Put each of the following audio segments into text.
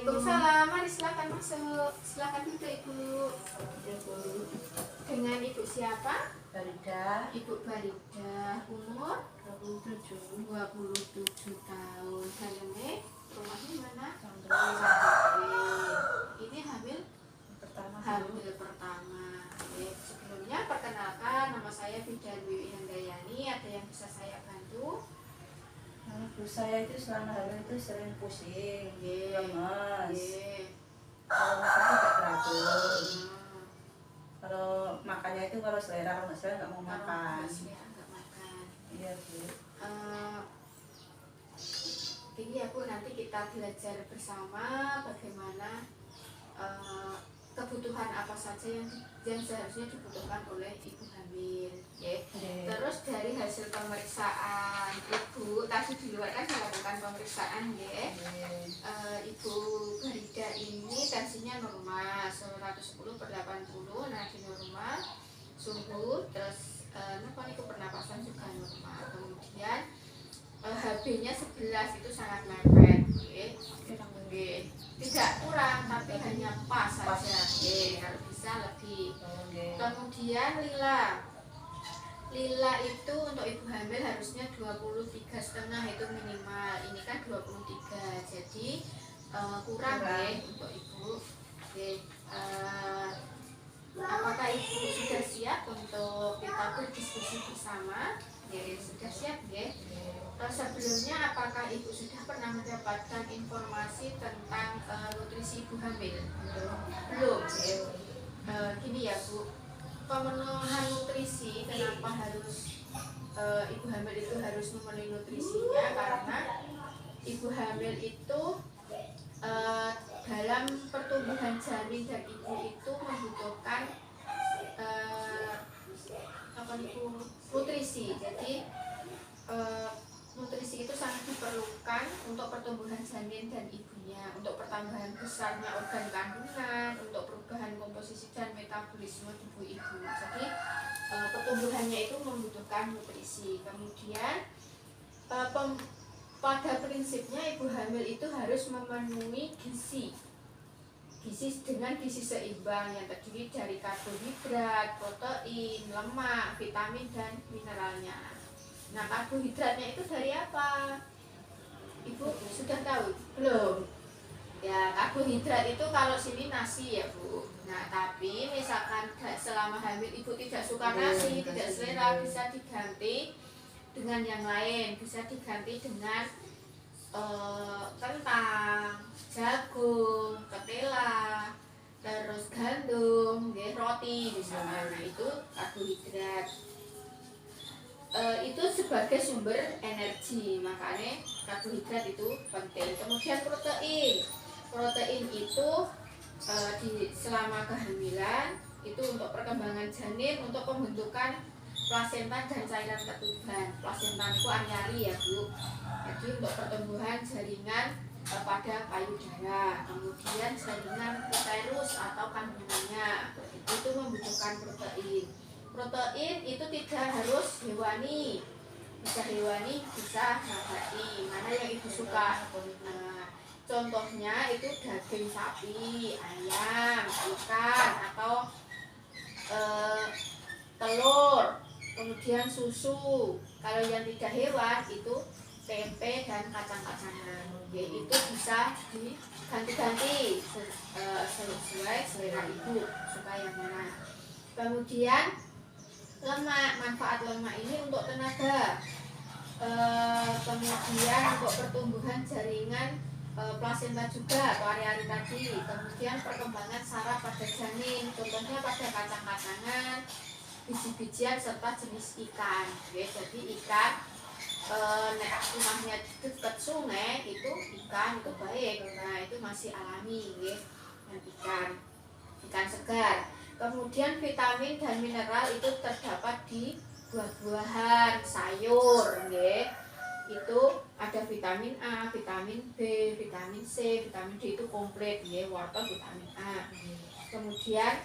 Waalaikumsalam. Mari silakan masuk. Silakan duduk Ibu. Dengan Ibu siapa? Farida. Ibu Farida. Umur 27. 27 tahun. Dalamnya rumahnya mana? Ini hamil Pertama. hamil pertama. Oke. Sebelumnya perkenalkan, nama saya Bidan Wiwi Handayani. Ada yang bisa saya bantu? Ibu saya itu selama hamil itu sering pusing, lemas. Kalau makan tidak teratur. Kalau makannya itu kalau selera, kalau nggak selera nggak mau makan. Nggak makan. Iya Bu. Ini ya Bu, nanti kita belajar bersama bagaimana kebutuhan apa saja yang seharusnya dibutuhkan oleh ibu hamil, ya. Terus dari hasil pemeriksaan Ibu tadi di luar kan dilakukan pemeriksaan, ya. Ibu Farida ini tensinya normal 110/80, nadi normal, suhu, terus nafas pernapasan juga normal. Kemudian HB-nya 11 itu sangat mepet, tidak kurang tapi hanya pas saja, kalau bisa lebih. Kemudian lila itu untuk ibu hamil harusnya 23,5 itu minimal, ini kan 23, jadi kurang ya untuk ibu. Apakah ibu sudah siap untuk kita berdiskusi bersama? Sudah siap ya. Sebelumnya apakah ibu sudah pernah mendapatkan informasi tentang nutrisi ibu hamil? Belum. Gini ya Bu, pemenuhan nutrisi, kenapa harus ibu hamil itu harus memenuhi nutrisinya? Karena ibu hamil itu dalam pertumbuhan janin dan ibu itu membutuhkan nutrisi. Jadi nutrisi itu sangat diperlukan untuk pertumbuhan janin dan ibunya, untuk pertambahan besarnya organ kandungan, untuk perubahan komposisi dan metabolisme tubuh ibu. Jadi pertumbuhannya itu membutuhkan nutrisi. Kemudian pada prinsipnya ibu hamil itu harus memenuhi gizi dengan gizi seimbang yang terdiri dari karbohidrat, protein, lemak, vitamin dan mineralnya. Nah, karbohidratnya itu dari apa? Ibu sudah tahu? Belum? Ya, karbohidrat itu kalau sini nasi ya Bu. Nah, tapi misalkan selama hamil ibu tidak suka nasi, tidak selera, bisa diganti dengan yang lain. Bisa diganti dengan kentang, jagung, ketela, terus gandum, roti misalnya. Nah, itu karbohidrat. Itu sebagai sumber energi, makanya karbohidrat itu penting. Kemudian protein itu selama kehamilan itu untuk perkembangan janin, untuk pembentukan plasenta dan cairan ketuban. Plasenta itu anyari ya Bu, jadi untuk pertumbuhan jaringan pada payudara. Kemudian jaringan uterus atau kandungannya itu membutuhkan protein. Protein itu tidak harus hewani, bisa hewani, bisa nabati, mana yang ibu suka. Nah, contohnya itu daging sapi, ayam, ikan, atau telur, kemudian susu. Kalau yang tidak hewan itu tempe dan kacang-kacangan, itu bisa diganti-ganti sesuai selera ibu suka yang mana. Kemudian lemak, manfaat lemak ini untuk tenaga, kemudian untuk pertumbuhan jaringan plasenta juga atau ari-ari tadi, kemudian perkembangan saraf pada janin, contohnya pada kacang-kacangan, biji-bijian serta jenis ikan. Jadi ikan rumahnya dekat sungai itu ikan itu baik, nah itu masih alami dan ikan segar. Kemudian vitamin dan mineral itu terdapat di buah-buahan, sayur, itu ada vitamin A, vitamin B, vitamin C, vitamin D itu komplit, wortel vitamin A. Kemudian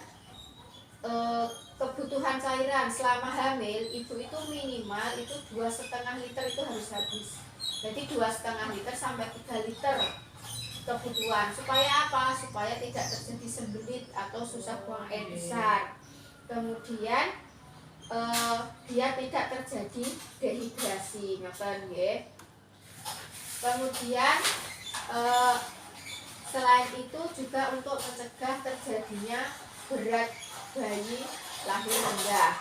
kebutuhan cairan selama hamil ibu itu minimal itu 2,5 liter itu harus habis. Jadi 2,5 liter sampai 3 liter kebutuhan. Supaya apa? Supaya tidak terjadi sembelit atau susah buang air besar. Kemudian biar tidak terjadi dehidrasi, ngoten nggih. Kemudian selain itu juga untuk mencegah terjadinya berat bayi lahir rendah,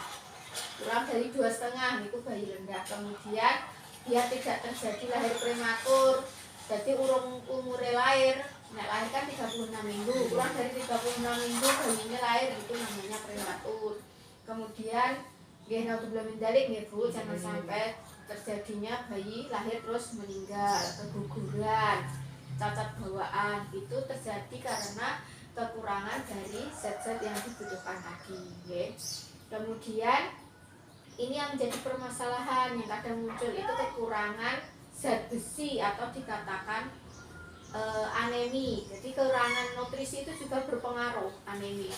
kurang dari 2,5 itu bayi rendah. Kemudian biar tidak terjadi lahir prematur, jadi umure lahir, nek lahir kan 36 minggu, kurang dari 36 minggu bayinya lahir, itu namanya prematur. Kemudian nggih naudzubillah min dzalik nggih Bu, jangan sampai terjadinya bayi lahir terus meninggal, keguguran, cacat bawaan, itu terjadi karena kekurangan dari zat-zat yang dibutuhkan tadi, nggih. Kemudian ini yang menjadi permasalahan yang kadang muncul itu kekurangan zat besi atau dikatakan anemi. Jadi kekurangan nutrisi itu juga berpengaruh anemi.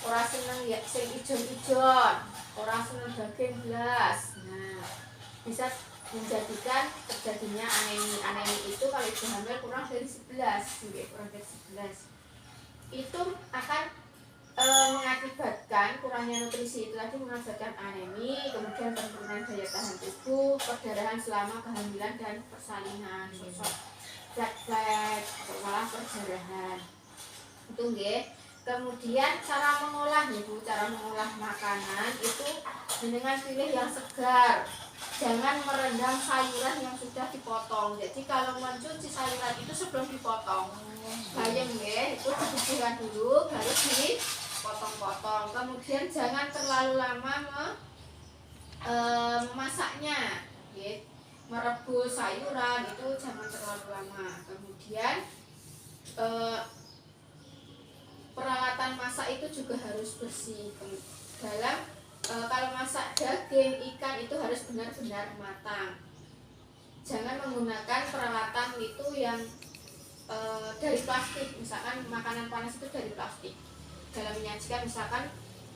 Orang seneng ya sing ijon-ijon, orang seneng daging belas. Nah, bisa menjadikan terjadinya anemi. Anemi itu kalau ibu hamil kurang dari 11, kurang dari 11. Itu akan mengakibatkan kurangnya nutrisi itu tadi mengakibatkan anemi, kemudian penurunan daya tahan tubuh, perdarahan selama kehamilan dan persalinan, sosok flag atau malah perdarahan. Itu nggih. Kemudian cara mengolah nih Bu, cara mengolah makanan itu dengan pilih yang segar. Jangan merendam sayuran yang sudah dipotong. Jadi kalau mencuci sayuran itu sebelum dipotong, bayam nggih, itu dibersihkan dulu baru dipotong-potong. Kemudian jangan terlalu lama memasaknya, nggih. Merebus sayuran itu jangan terlalu lama. Kemudian peralatan masak itu juga harus bersih. Dalam kalau masak daging, ikan itu harus benar-benar matang. Jangan menggunakan peralatan itu yang dari plastik. Misalkan makanan panas itu dari plastik. Dalam menyajikan misalkan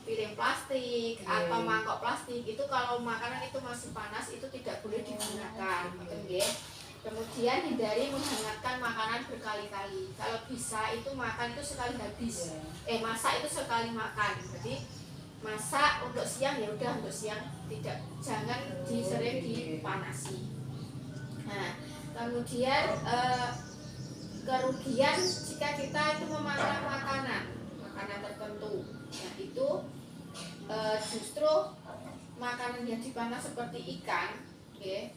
piring plastik atau mangkok plastik, itu kalau makanan itu masih panas itu tidak boleh digunakan. Kemudian hindari menghangatkan makanan berkali-kali. Kalau bisa itu makan itu sekali habis. Masak itu sekali makan. Jadi masak untuk siang ya udah untuk siang, tidak, jangan sering dipanasi. Nah, kemudian kerugian jika kita itu memakan makanan tertentu, nah itu justru makanan yang dipanas seperti ikan, okay.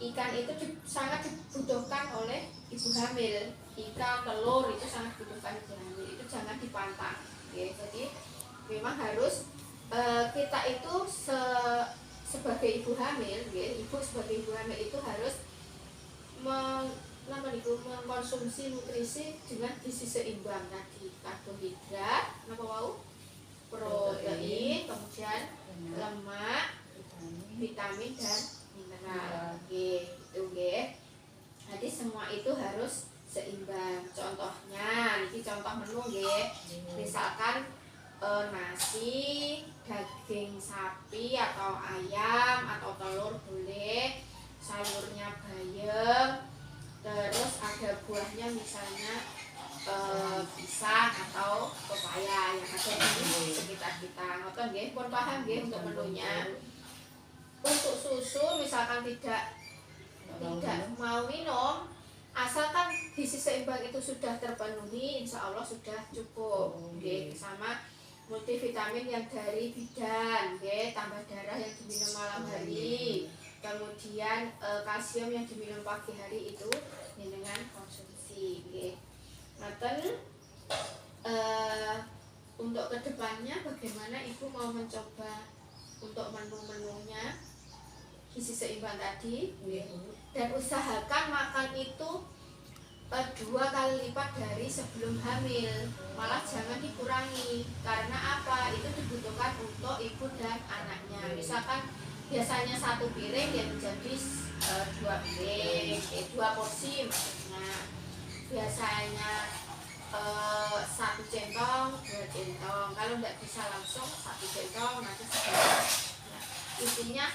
Ikan itu sangat dibutuhkan oleh ibu hamil. Ikan, telur itu sangat dibutuhkan ibu hamil. Itu jangan dipantang. Okay. Jadi memang harus kita itu sebagai ibu hamil, okay. Ibu sebagai ibu hamil itu harus mengkonsumsi nutrisi dengan gizi seimbang tadi, karbohidrat, protein, kemudian lemak, vitamin dan mineral, gitu nggih. Jadi semua itu harus seimbang. Contohnya, ini contoh menu nggih. Misalkan nasi, daging sapi atau ayam atau telur boleh, sayurnya bayam, terus ada buahnya misalnya pisang atau pepaya yang ada di sekitar kita. Ngoten nggih, pun paham nggih untuk menunya. Untuk susu misalkan tidak mau minum, asalkan gizi seimbang itu sudah terpenuhi, insya Allah sudah cukup. Nggih, sama multivitamin yang dari bidan, nggih, tambah darah yang diminum malam hari. Kemudian kalsium yang diminum pagi hari itu dengan konsumsi, nggih. Ngaten untuk kedepannya bagaimana ibu mau mencoba untuk menu-menunya gizi seimbang tadi, dan usahakan makan itu 2 kali lipat dari sebelum hamil, malah jangan dikurangi. Karena apa? Itu dibutuhkan untuk ibu dan anaknya. Misalkan biasanya 1 piring ya menjadi 2 piring, 2 porsi maksudnya. Biasanya 1 centong, 2 centong. Kalau nggak bisa langsung 1 centong, nanti sedikit. Nah, intinya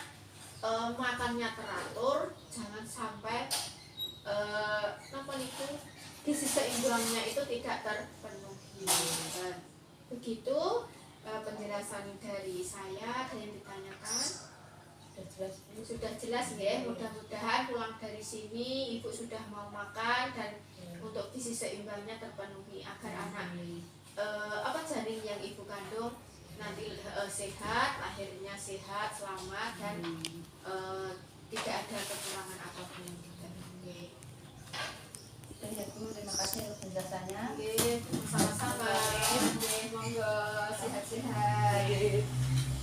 makannya teratur, jangan sampai apa itu gizi seimbangnya itu tidak terpenuhi. Begitu penjelasan dari saya. Ada yang ditanyakan? Sudah jelas ya. Mudah-mudahan pulang dari sini ibu sudah mau makan dan untuk gizi seimbangnya terpenuhi agar anak janin yang ibu kandung nanti sehat, lahirnya sehat, selamat dan tidak ada kekurangan apapun.